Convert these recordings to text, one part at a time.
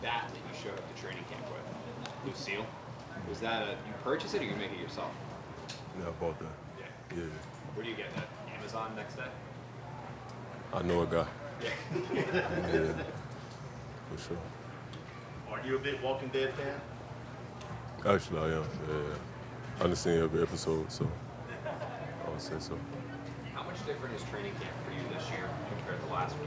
bat that you showed up to training camp with, Lucille. Was that you purchase it or you make it yourself? Yeah, I bought that. Yeah. Yeah. Where do you get that? Amazon next day? I know a guy. Yeah. Yeah, for sure. Are you a big Walking Dead fan? Actually, I am. Yeah. I done seen every episode, so I would say so. How much different is training camp for you this year compared to last year?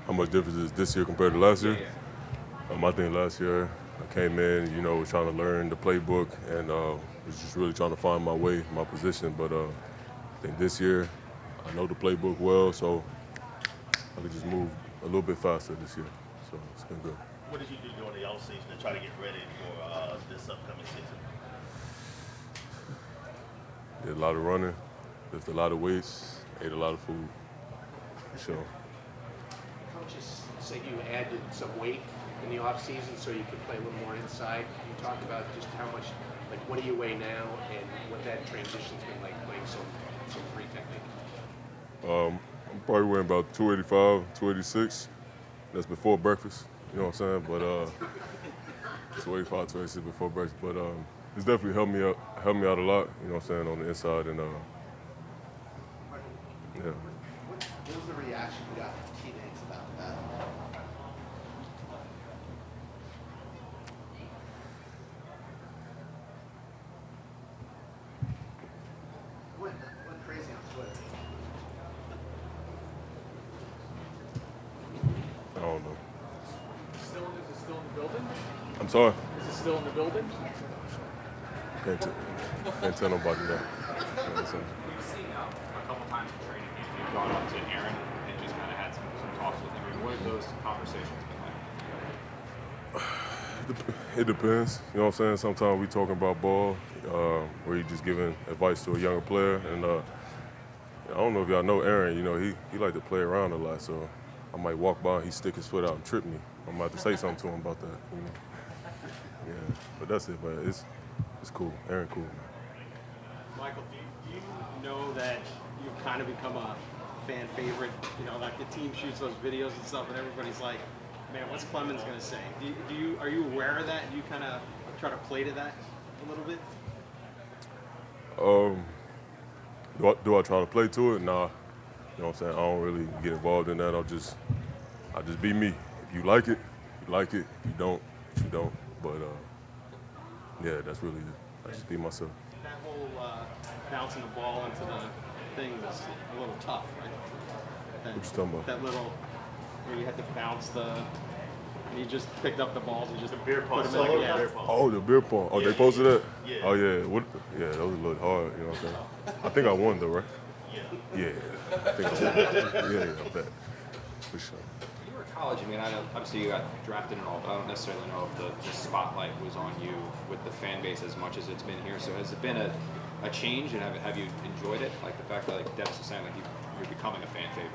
How much difference is this year compared to last year? Yeah. I think last year I came in, was trying to learn the playbook and was just really trying to find my way, my position. But I think this year I know the playbook well, so I could just move a little bit faster this year. So it's been good. What did you do during the offseason to try to get ready for this upcoming season? Did a lot of running, lifted a lot of weights, ate a lot of food. For sure. Coaches say you added some weight in the off season so you could play a little more inside. Can you talk about just how much, like what do you weigh now and what that transition's been like playing some free technique? I'm probably weighing about 285, 286. That's before breakfast, you know what I'm saying? But 285, 286 before breakfast. But it's definitely helped me out a lot, you know what I'm saying, on the inside. And yeah. What was the reaction you got from teammates about that? Went crazy on Twitter. I don't know. Is it still in the building? I'm sorry. Is it still in the building? Can't tell nobody that. You know what I'm saying? We've seen a couple times in training camp, you've gone up to Aaron and just kind of had some talks with him. I mean, what have those conversations been like? It depends. You know what I'm saying? Sometimes we talking about ball, where you just giving advice to a younger player. And I don't know if y'all know Aaron, he like to play around a lot. So I might walk by and he stick his foot out and trip me. I might have to say something to him about that. Yeah, but that's it. But it's cool. Aaron cool, man. Michael, do you know that you've kind of become a fan favorite? Like the team shoots those videos and stuff, and everybody's like, "Man, what's Clemons gonna say?" Are you aware of that? Do you kind of try to play to that a little bit? Do I try to play to it? Nah. You know what I'm saying? I don't really get involved in that. I just be me. If you like it, you like it. If you don't, you don't. But yeah, that's really it. I just be myself. That whole bouncing the ball into the thing was a little tough, right? What you talking about? That little where you had to bounce and you just picked up the balls and just The beer pong put them in solo? like, Beer pong. Oh, the beer pong. Oh, Yeah, they posted that? yeah. Oh, yeah. Yeah, that was a little hard, you know what I'm saying? I think I won, though, right? Yeah. Yeah. I think I won. Yeah, I bet. For sure. You were in college. I mean, I know obviously you got drafted and all, but I don't necessarily know if the spotlight was on you with the fan base as much as it's been here. So has it been a change, and have you enjoyed it? Like the fact that, like Dennis was saying, like you're becoming a fan favorite.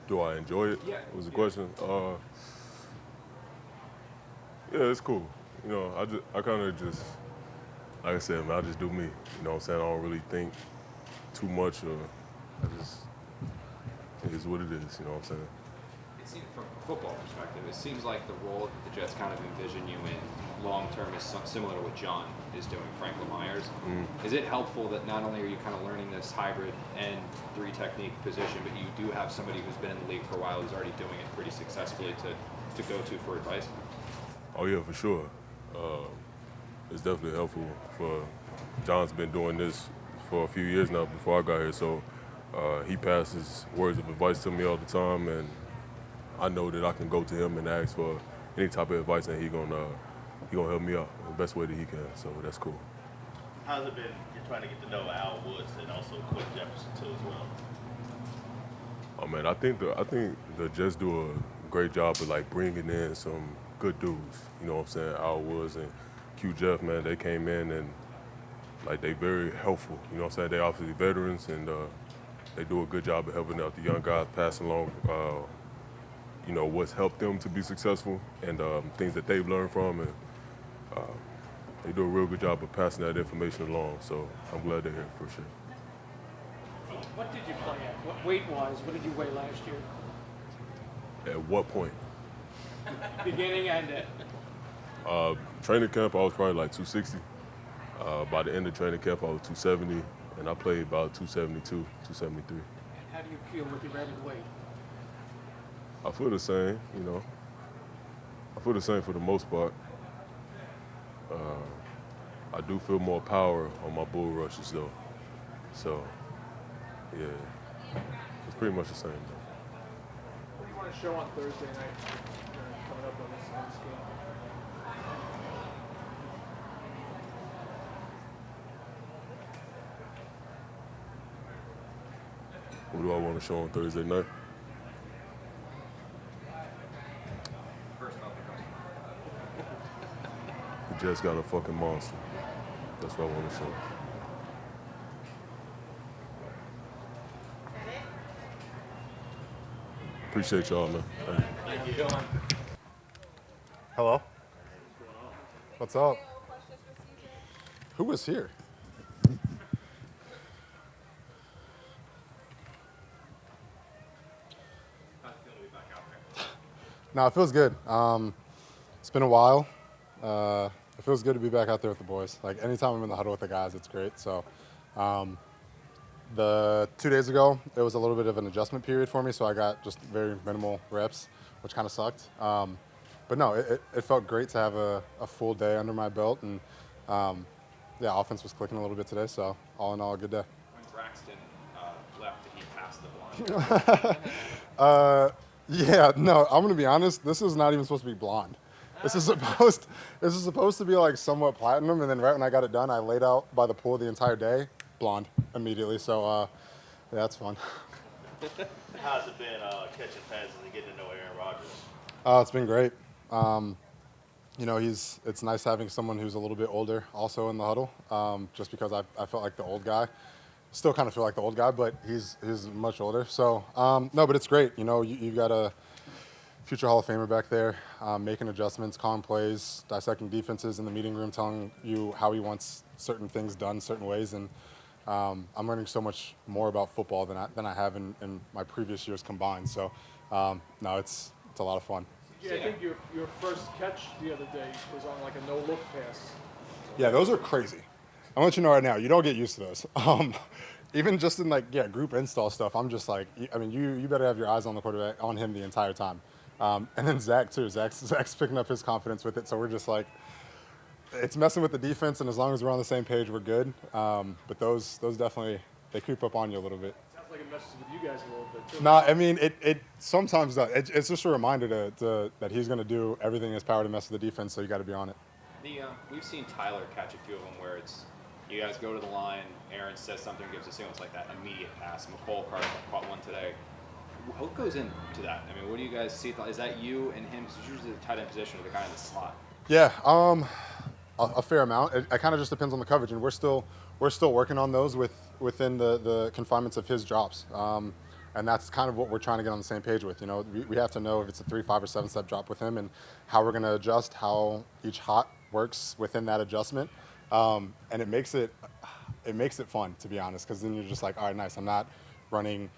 Do I enjoy it? Yeah. Was the question? Yeah, it's cool. I kind of just, like I said, man, I just do me. You know what I'm saying? I don't really think too much, or it is what it is. You know what I'm saying? It seems, from a football perspective, it seems like the role that the Jets kind of envision you in long term is similar to what John is doing, Frank Lemeyer's. Is it helpful that not only are you kind of learning this hybrid and 3 technique position, but you do have somebody who's been in the league for a while who's already doing it pretty successfully to go to for advice? Oh yeah, for sure. It's definitely helpful. John's been doing this for a few years now before I got here, so he passes words of advice to me all the time, and I know that I can go to him and ask for any type of advice, and he gonna help me out the best way that he can. So that's cool. How's it been? You're trying to get to know Al Woods and also Quinn Jefferson too as well. Oh man, I think the Jets do a great job of like bringing in some good dudes. You know what I'm saying? Al Woods and Q Jeff, man, they came in and like they very helpful. You know what I'm saying? They obviously veterans, and they do a good job of helping out the young guys, passing along what's helped them to be successful and things that they've learned from, and they do a real good job of passing that information along. So I'm glad they're here for sure. What did you play at? What weight-wise, what did you weigh last year? At what point? Beginning and end. Training camp, I was probably like 260. By the end of training camp, I was 270, and I played about 272, 273. And how do you feel with your added weight? I feel the same, you know. I feel the same for the most part. I do feel more power on my bull rushes though. So, yeah, it's pretty much the same though. What do you want to show on Thursday night coming up on this game? What do I want to show on Thursday night? The Jets got a fucking monster. That's what I want to show. Appreciate y'all, man. Thank you. Hello? What's up? Who was here? No, it feels good. It's been a while. It feels good to be back out there with the boys. Like, anytime I'm in the huddle with the guys, it's great. So, the 2 days ago, it was a little bit of an adjustment period for me, so I got just very minimal reps, which kind of sucked. But no, it felt great to have a full day under my belt, and yeah, offense was clicking a little bit today, so all in all, a good day. When Braxton left, did he pass the blind? Yeah, no, I'm gonna be honest. This is not even supposed to be blonde. This is supposed to be like somewhat platinum, and then right when I got it done, I laid out by the pool the entire day, blonde immediately. So yeah, that's fun. How's it been catching passes and getting to know Aaron Rodgers? It's been great. You know, it's nice having someone who's a little bit older also in the huddle, just because I felt like the old guy. Still kind of feel like the old guy, but he's much older. So, no, but it's great. You know, you've got a future Hall of Famer back there, making adjustments, calling plays, dissecting defenses in the meeting room, telling you how he wants certain things done certain ways. And I'm learning so much more about football than I have in my previous years combined. So, no, it's a lot of fun. Yeah, I think your first catch the other day was on like a no-look pass. Yeah, those are crazy. I'll let you know right now, you don't get used to those. Even just in group install stuff, I'm just like, I mean, you better have your eyes on the quarterback, on him the entire time. And then Zach too. Zach's picking up his confidence with it, so we're just like, it's messing with the defense, and as long as we're on the same page, we're good. But those definitely, they creep up on you a little bit. Sounds like it messes with you guys a little bit too. No, I mean, it sometimes does. It's just a reminder that he's going to do everything in his power to mess with the defense, so you got to be on it. We've seen Tyler catch a few of them where it's you guys go to the line, Aaron says something, gives a signal, it's like that immediate pass. Micheal caught one today. What goes into that? I mean, what do you guys see? Is that you and him? Because it's usually the tight end position or the guy in the slot. Yeah, a fair amount. It kind of just depends on the coverage, and we're still working on those within the confinements of his drops. And that's kind of what we're trying to get on the same page with. You know, we have to know if it's a 3, 5, or 7-step drop with him, and how we're going to adjust, how each hot works within that adjustment. And it makes it fun, to be honest, because then you're just like, all right, nice. I'm not running,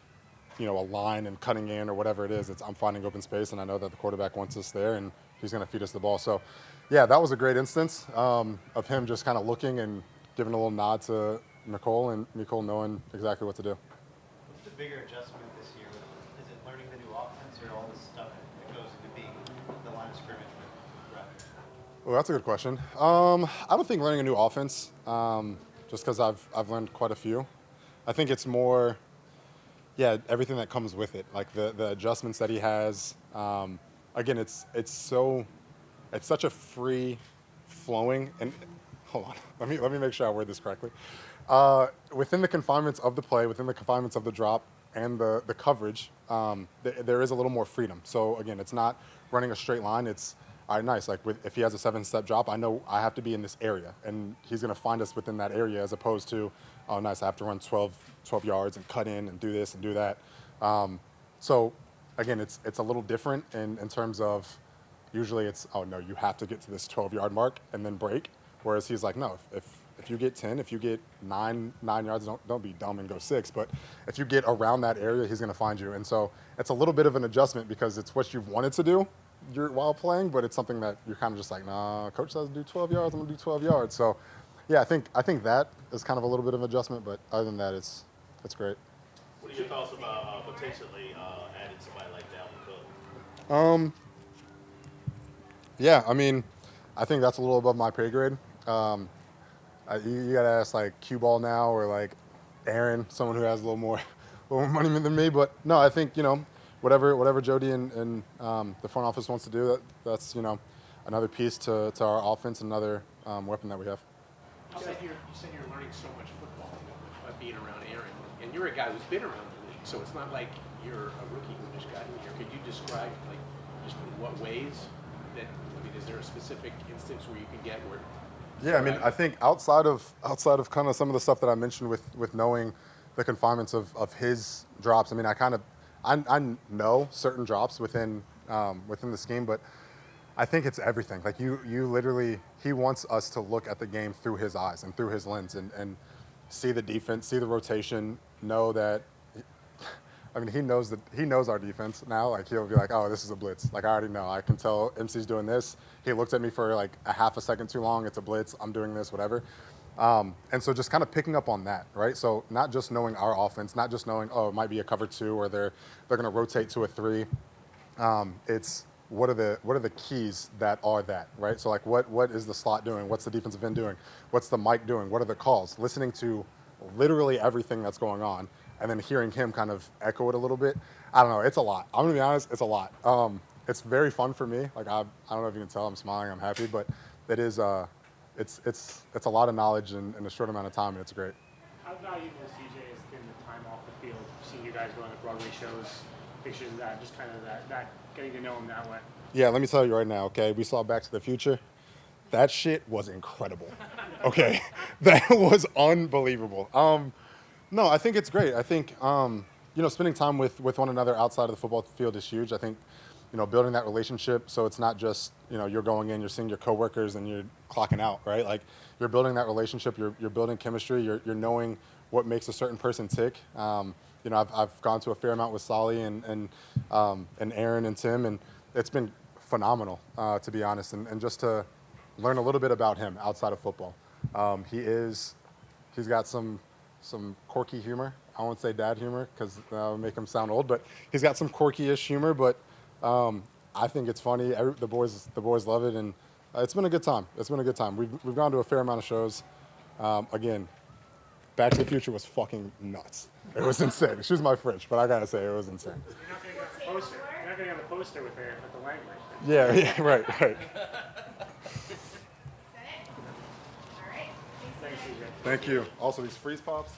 a line and cutting in or whatever it is. I'm finding open space, and I know that the quarterback wants us there, and he's going to feed us the ball. So, yeah, that was a great instance of him just kind of looking and giving a little nod to Micheal, and Micheal knowing exactly what to do. What's the bigger adjustment this year? Is it learning the new offense or all this stuff that goes into being the line of scrimmage with Raptors? Well, that's a good question. I don't think learning a new offense, just because I've learned quite a few. I think it's more, everything that comes with it, like the adjustments that he has. Again, it's such a free flowing, and hold on, let me make sure I word this correctly. Within the confinements of the play, within the confinements of the drop and the coverage, there is a little more freedom. So again, it's not running a straight line. It's all right, nice. Like if he has a 7-step drop, I know I have to be in this area, and he's going to find us within that area, as opposed to, oh, nice, I have to run 12 yards and cut in and do this and do that. So again, it's a little different in terms of usually it's, oh no, you have to get to this 12-yard mark and then break. Whereas he's like, no, if If you get 10, if you get nine yards, don't be dumb and go 6. But if you get around that area, he's going to find you. And so it's a little bit of an adjustment because it's what you've wanted to do while playing, but it's something that you're kind of just like, nah, coach says do 12 yards, I'm going to do 12 yards. So, yeah, I think that is kind of a little bit of an adjustment, but other than that, it's great. What are your thoughts about potentially adding somebody like Dalvin Cook? Yeah, I mean, I think that's a little above my pay grade. You got to ask like Q Ball now or like Aaron, someone who has a little more money than me. But no, I think whatever Jody and the front office wants to do, that's another piece to our offense, another weapon that we have. You said you're learning so much football by being around Aaron, and you're a guy who's been around the league, so it's not like you're a rookie who just got here. Could you describe like just in what ways that? I mean, is there a specific instance where you can get where? Yeah, I mean, I think outside of kind of some of the stuff that I mentioned with knowing the confinements of his drops. I mean, I know certain drops within the scheme, but I think it's everything. Like you literally, he wants us to look at the game through his eyes and through his lens and see the defense, see the rotation, know that. I mean, he knows our defense now. Like he'll be like, oh, this is a blitz. Like I already know. I can tell MC's doing this. He looked at me for like a half a second too long. It's a blitz. I'm doing this, whatever. And so just kind of picking up on that, right? So not just knowing our offense, not just knowing, oh, it might be a cover 2 or they're going to rotate to a 3. It's what are the keys that are that, right? So like what is the slot doing? What's the defensive end doing? What's the mic doing? What are the calls? Listening to literally everything that's going on. And then hearing him kind of echo it a little bit. I don't know. It's a lot. I'm going to be honest. It's a lot. It's very fun for me. Like I don't know if you can tell I'm smiling. I'm happy. But it is it's a lot of knowledge in a short amount of time, and it's great. How valuable, CJ, has been the time off the field, seeing you guys go on the Broadway shows, pictures of that, just kind of that getting to know him that way? Yeah, let me tell you right now, okay? We saw Back to the Future. That shit was incredible. Okay? That was unbelievable. No, I think it's great. I think, spending time with one another outside of the football field is huge. I think, building that relationship so it's not just, you're going in, you're seeing your coworkers and you're clocking out, right? Like you're building that relationship, you're building chemistry, you're knowing what makes a certain person tick. I've gone to a fair amount with Solly and Aaron and Tim, and it's been phenomenal, to be honest, and just to learn a little bit about him outside of football. He's got some quirky humor. I won't say dad humor because that would make him sound old, but he's got some quirky-ish humor. But I think it's funny. The boys love it, and it's been a good time. It's been a good time. We've gone to a fair amount of shows. Again, Back to the Future was fucking nuts. It was insane. Excuse my French, but I gotta say it was insane. You're not going to get the poster. You're not going to have the poster with the language. Yeah, right. Is that it? All right. Thanks, Thanks, CJ. Thank you. Also, these freeze pops.